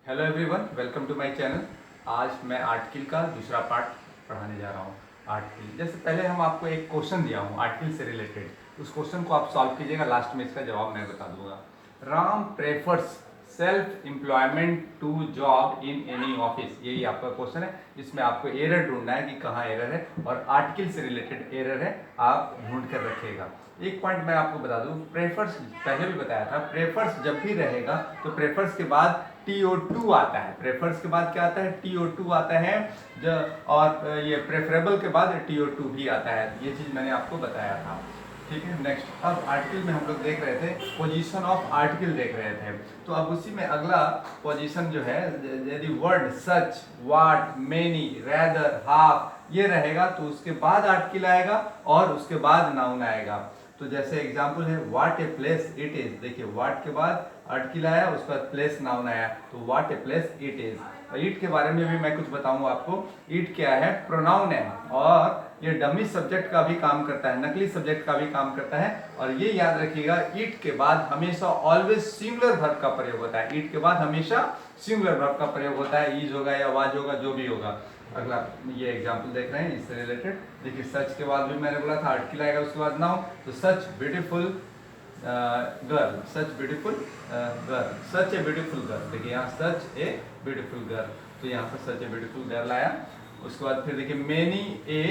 Hello everyone, welcome to my channel. आज मैं article का दूसरा पार्ट पढ़ाने जा रहा हूँ। आर्टिकल जैसे पहले हम आपको एक क्वेश्चन दिया हूँ आर्टिकल से रिलेटेड, उस क्वेश्चन को आप सॉल्व कीजिएगा, लास्ट में इसका जवाब मैं बता दूंगा। Ram prefers self employment to job in any office, यही आपका क्वेश्चन है। इसमें आपको एरर ढूंढना है कि कहाँ एरर है और आर्टिकल से रिलेटेड एरर है, आप ढूंढ कर रखिएगा। एक पॉइंट मैं आपको बता दूं, प्रेफर्स पहले भी बताया था, प्रेफर्स जब भी रहेगा तो प्रेफर्स के बाद TO2 आता है। प्रेफर्स के बाद क्या आता है? TO2 आता है। और ये प्रेफरेबल के बाद TO2 भी आता है। ये चीज़ मैंने आपको बताया था। ठीक है, नेक्स्ट अब आर्टिकल में हम लोग देख रहे थे, पोजीशन ऑफ आर्टिकल देख रहे थे। तो अब उसी में अगला पोजीशन जो है, यदि वर्ड सच, वाट, मेनी, रेदर, हाफ ये रहेगा तो उसके बाद आर्टिकल आएगा और उसके बाद नाउन आएगा। तो जैसे एग्जांपल है what a place it is, देखिए व्हाट के बाद आर्टिकल आया, उसके बाद प्लेस नाउन आया, तो what a place it is. और ईट के बारे में भी मैं कुछ बताऊंगा आपको। ईट क्या है? प्रोनाउन है और ये डमी सब्जेक्ट का भी काम करता है, नकली सब्जेक्ट का भी काम करता है। और ये याद रखिएगा, ईट के बाद हमेशा ऑलवेज सिंगुलर वर्ब का प्रयोग होता है। ईट के बाद हमेशा सिंगुलर वर्ब का प्रयोग होता है, ईज होगा या वाज होगा, जो भी होगा। अगला ये एग्जांपल देख रहे हैं इससे रिलेटेड, देखिए सच के बाद भी मैंने बोला था आर्टिकल आएगा, उसके बाद नाउन। तो such beautiful girl, such beautiful girl, such a beautiful girl, देखिए यहाँ सच ए ब्यूटीफुल गर्ल, तो यहाँ पर सच ए ब्यूटीफुल गर्ल आया। उसके बाद फिर देखिए many a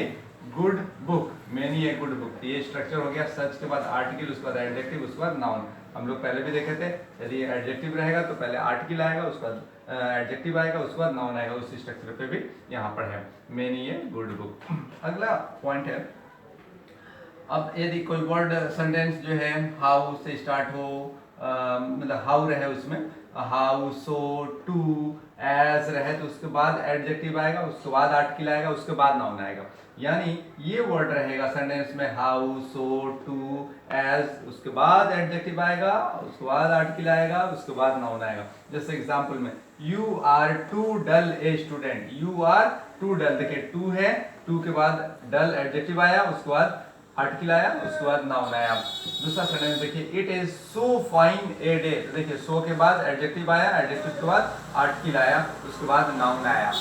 good book, many a good book, ये स्ट्रक्चर हो गया। सच के बाद आर्टिकल, उसके बाद एडजेक्टिव, उसके बाद नाउन। हम लोग पहले भी देखे थे, यदि एडजेक्टिव रहेगा तो पहले आर्टिकल आएगा, उसके बाद एडजेक्टिव आएगा, उसके बाद नाउन आएगा। उसी स्ट्रक्चर पे भी यहाँ पर है, मेनी ए गुड बुक। अगला पॉइंट है, अब यदि कोई वर्ड सेंटेंस जो है हाउ से स्टार्ट हो, मतलब हाउ रहे उसमें, हाउ, सो, टू, एज रहे तो उसके बाद एडजेक्टिव आएगा, उसके बाद आर्टिकल आएगा, उसके बाद नाउन आएगा। यानी ये वर्ड रहेगा सेंटेंस में हाउ, सो, टू, एज, उसके बाद एडजेक्टिव आएगा, उसके बाद आर्टिकल आएगा, उसके बाद नाउन आएगा। जैसे एग्जांपल में you are too dull a student, you are too dull, देखिए टू है, टू के बाद डल एडजेक्टिव आया, उसके बाद आर्टिकल आया, उसके बाद नाउन आया। दूसरा सेंटेंस देखिए it is so fine a day, देखिए सो के बाद एडजेक्टिव आया, एडजेक्टिव के बाद आर्टिकल आया, उसके बाद नाउन आया।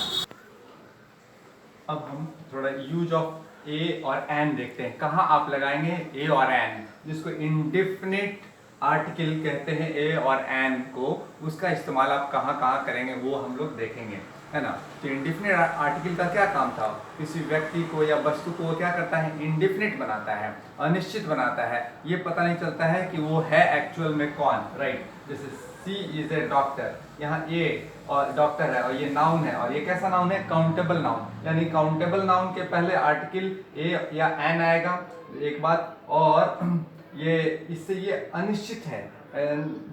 अब हम थोड़ा यूज ऑफ ए और एन देखते हैं, कहाँ आप लगाएंगे ए और एन, जिसको इंडेफिनिट आर्टिकल कहते हैं ए और एन को, उसका इस्तेमाल आप कहाँ कहाँ करेंगे वो हम लोग देखेंगे, है ना। तो इंडेफिनिट आर्टिकल का क्या काम था? किसी व्यक्ति को या वस्तु को क्या करता है? इंडेफिनिट बनाता है, अनिश्चित बनाता है, ये पता नहीं चलता है कि वो है एक्चुअल में कौन, राइट। जैसे सी इज ए डॉक्टर, यहाँ ए और डॉक्टर है और ये नाउन है, और ये कैसा नाउन है? काउंटेबल नाउन, यानी काउंटेबल नाउन के पहले आर्टिकल ए या एन आएगा, एक बात। और ये इससे ये अनिश्चित है,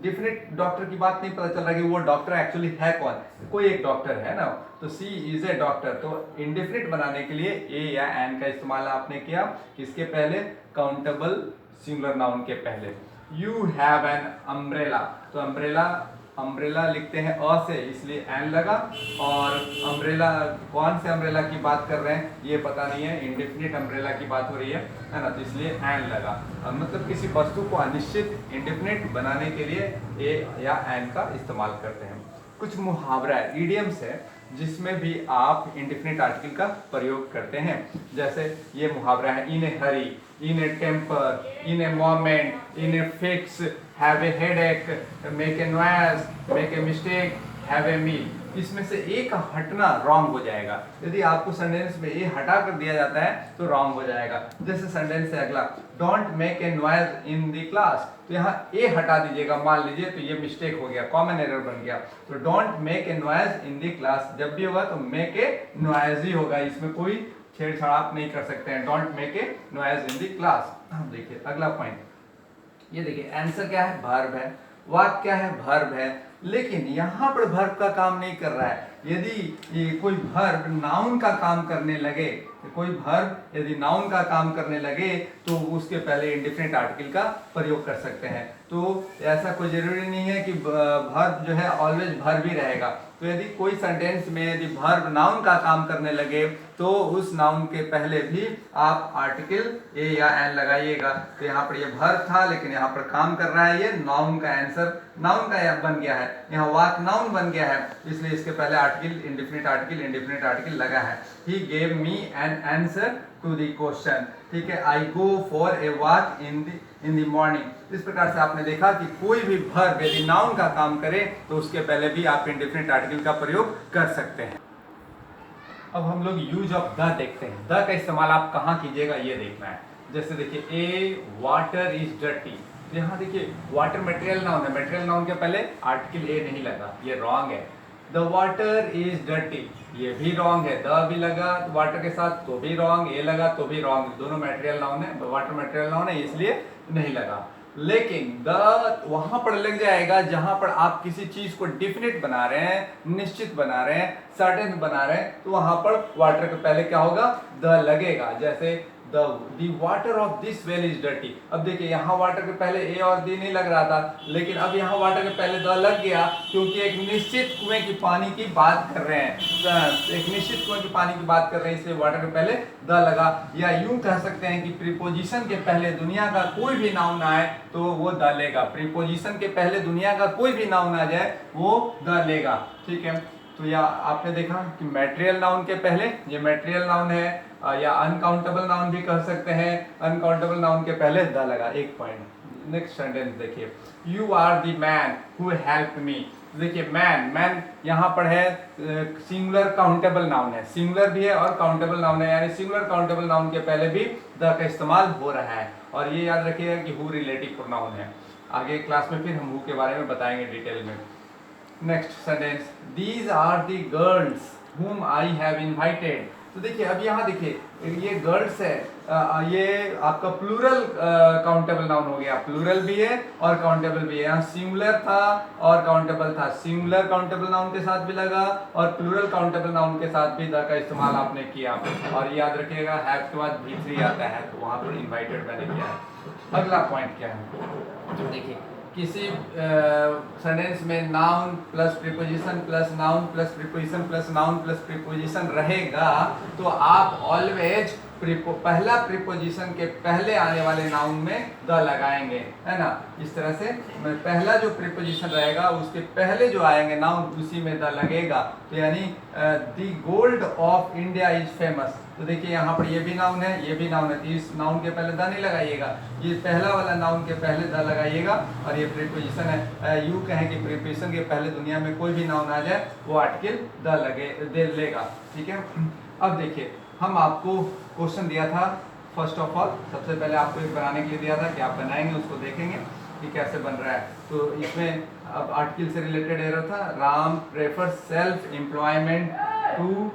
डेफिनेट डॉक्टर की बात नहीं पता चल रहा कि वो डॉक्टर एक्चुअली है कौन, कोई एक डॉक्टर है ना। तो सी इज ए डॉक्टर, तो इंडेफिनिट बनाने के लिए ए या एन का इस्तेमाल आपने किया, किसके पहले? काउंटेबल सिंगुलर नाउन के पहले। यू हैव एन अम्ब्रेला, तो अम्ब्रेला, अम्ब्रेला लिखते हैं अ से, इसलिए एन लगा। और अम्ब्रेला, कौन से अम्ब्रेला की बात कर रहे हैं ये पता नहीं है, इंडेफिनिट अम्ब्रेला की बात हो रही है ना, तो इसलिए एन लगा। मतलब किसी वस्तु को अनिश्चित, इंडेफिनिट बनाने के लिए ए या एन का इस्तेमाल करते हैं। कुछ मुहावरा है, इडियम्स है, जिसमें भी आप इंडेफिनिट आर्टिकल का प्रयोग करते हैं। जैसे ये मुहावरा है, in a hurry, in a temper, in a moment, in a fix, have a headache, make a noise, make a mistake, have a meal. इसमें से एक हटना रॉन्ग हो जाएगा, यदि आपको सेंटेंस में ए हटा कर दिया जाता है तो रॉन्ग हो जाएगा। जैसे सेंटेंस है अगला, don't make a noise in the class, तो यहाँ ए हटा दीजिएगा, मान लीजिए, तो ये मिस्टेक हो गया, कॉमन एरर बन गया। तो don't make a noise in the class जब भी होगा तो मेक ए नॉइज ही होगा, इसमें कोई छेड़छाड़ आप नहीं कर सकते हैं। Don't make a noise in the class. देखिए अगला पॉइंट, ये देखिए आंसर क्या है? वर्ब है, वाक्य क्या है? वर्ब है, लेकिन यहाँ पर वर्ब का काम नहीं कर रहा है। यदि ये कोई वर्ब नाउन का काम करने लगे कोई वर्ब यदि नाउन का काम करने लगे तो उसके पहले इंडिफिनिट आर्टिकल का प्रयोग कर सकते हैं। तो ऐसा कोई जरूरी नहीं है कि वर्ब जो है ऑलवेज वर्ब ही रहेगा। तो यदि कोई सेंटेंस में यदि वर्ब नाउन का काम करने लगे तो उस नाउन के पहले भी आप आर्टिकल ए या एन लगाइएगा। तो यहाँ पर ये वर्ब था लेकिन यहाँ पर काम कर रहा है, ये नाउन का आंसर नाउन का बन गया है, यहाँ वाक नाउन बन गया है, इसलिए इसके पहले आर्टिकल इंडिफिनिट आर्टिकल लगा है। He gave me an answer to the question, ठीक है। I go for a walk in the morning. इस प्रकार से आपने देखा कि कोई भी वर्ब यदि नाउन का काम करे तो उसके पहले भी आप इंडिफिनिट आर्टिकल का प्रयोग कर सकते हैं। अब हम लोग यूज ऑफ द देखते हैं। द का इस्तेमाल आप कहाँ कीजिएगा ये देखना है। जैसे देखिए ए वाटर इज डर्टी, यहाँ देखिए वाटर मटेरियल नाउन है, मटेरियल नाउन के पहले आर्टिकल ए नहीं लगा, ये रॉन्ग है। द वाटर इज डर्टी, ये भी रॉन्ग है। द भी लगा वाटर के साथ तो भी रॉन्ग, ए लगा तो भी रॉन्ग, दोनों मटेरियल नाउन है, वाटर मटेरियल नाउन है इसलिए नहीं लगा। लेकिन द वहां पर लग जाएगा जहां पर आप किसी चीज को डिफिनिट बना रहे हैं, निश्चित बना रहे हैं, सर्टेन बना रहे हैं, तो वहां पर वाटर के पहले क्या होगा, द लगेगा। जैसे the water of this well is dirty। अब देखिए यहाँ वाटर के पहले ए और दी नहीं लग रहा था, लेकिन अब यहाँ वाटर के पहले द लग गया, क्योंकि एक निश्चित कुएं की पानी की बात कर रहे हैं, एक निश्चित कुएं की पानी की बात कर रहे हैं, इसलिए वाटर के पहले द लगा। या यूं कह सकते हैं कि प्रीपोजिशन के पहले दुनिया का कोई भी नाउन आए तो वो द लेगा। प्रीपोजिशन के पहले दुनिया का कोई भी नाउन आ जाए वो द लेगा, ठीक है। तो या आपने देखा कि मटेरियल नाउन के पहले, ये मटेरियल नाउन है, या अनकाउंटेबल नाउन भी कह सकते हैं, अनकाउंटेबल नाउन के पहले द लगा। एक पॉइंट। नेक्स्ट सेंटेंस देखिए, you are the man who help me. देखिए मैन यहाँ पर है सिंगुलर काउंटेबल नाउन है, सिंगुलर भी है और काउंटेबल नाउन है, यानी सिंगुलर काउंटेबल नाउन के पहले भी द का इस्तेमाल हो रहा है। और ये याद रखिएगा कि हु रिलेटिव प्रोनाउन है। आगे क्लास में फिर हम हु के बारे में बताएंगे डिटेल में। Next sentence, these are the girls whom I have invited। तो देखिए अब यहाँ देखिए ये गर्ल्स है, ये आपका प्लूरल काउंटेबल नाउन हो गया, प्लूरल भी है और काउंटेबल भी है। यहाँ सिंगुलर था और काउंटेबल था, सिंगुलर काउंटेबल नाउन के साथ भी लगा और प्लूरल काउंटेबल नाउन के साथ भी द का इस्तेमाल आपने किया। और याद रखिएगा हैव के बाद V3 आता है, तो वहाँ पर इन्वाइटेड मैंने किया है। अगला पॉइंट क्या है, देखिए किसी सेंटेंस में noun plus preposition plus noun plus preposition plus noun plus preposition रहेगा तो आप ऑलवेज पहला प्रीपोजिशन के पहले आने वाले नाउन में द लगाएंगे, है ना। इस तरह से पहला जो प्रीपोजिशन रहेगा उसके पहले जो आएंगे नाउन उसी में द लगेगा। तो यानी the gold of India is famous. तो देखिए यहाँ पर ये भी नाउन है, ये भी नाउन है, तो इस नाउन के पहले द नहीं लगाइएगा, ये पहला वाला नाउन के पहले द लगाइएगा। और ये प्रीपोजिशन है, यूँ कहें कि प्रीपोजिशन के पहले दुनिया में कोई भी नाउन आ जाए वो आर्टिकल द दे लेगा, ठीक है। अब देखिए हम आपको क्वेश्चन दिया था, फर्स्ट ऑफ ऑल सबसे पहले आपको एक बनाने के लिए दिया था कि आप बनाएंगे, उसको देखेंगे कि कैसे बन रहा है। तो इसमें अब आर्टिकल से रिलेटेड एरर था, Ram prefers self employment to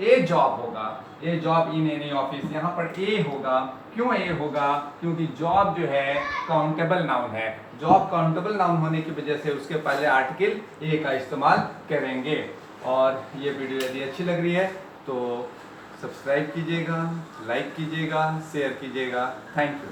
a job होगा, a job in any office, यहाँ पर ए होगा। क्यों ए होगा, क्योंकि जॉब जो है काउंटेबल नाउन है, जॉब काउंटेबल नाउन होने की वजह से उसके पहले आर्टिकल ए का इस्तेमाल करेंगे। और ये वीडियो यदि अच्छी लग रही है तो सब्सक्राइब कीजिएगा, लाइक कीजिएगा, शेयर कीजिएगा। Thank you.